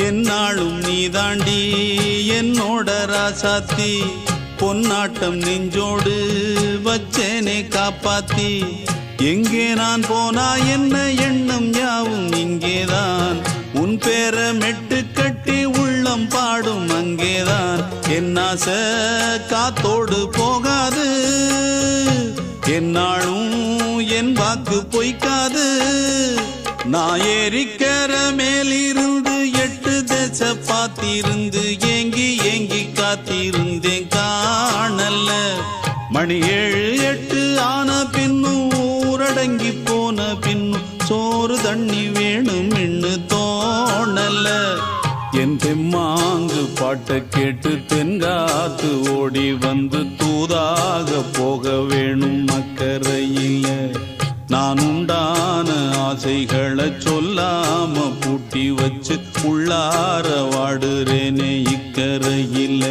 என்னாலும் நீதாண்டி என்னோட ராசாத்தி பொன்னாட்டம் நெஞ்சோடு வச்சேனே காப்பாத்தி எங்கே நான் போனா என்ன எண்ணம் யாவும் இங்கேதான் உன் பேர மெட்டு கட்டி உள்ளம் பாடும் அங்கேதான் என் ஆசை காத்தோடு போகாது என்னாலும் என் வாக்கு பொய்க்காது நான் ஏறிக்கிற மேலிருந்து 8 தேச பார்த்திருந்து ஏங்கி ஏங்கி காத்திருந்தேன் காணல மணி 7 8 ஆன பின்னும் ஊரடங்கி போன பின்னும் சோறு தண்ணி வேணும் இன்னு தோணல என் தெம்மாங்கு பாட்டை கேட்டு தென்காத்து ஓடி வந்து தூதாக போக வேணும் அக்கறையில நான் உண்டான ஆசைகளை சொல்லாம பூட்டி வச்சு உள்ளார வாடுறேனே இக்கரையில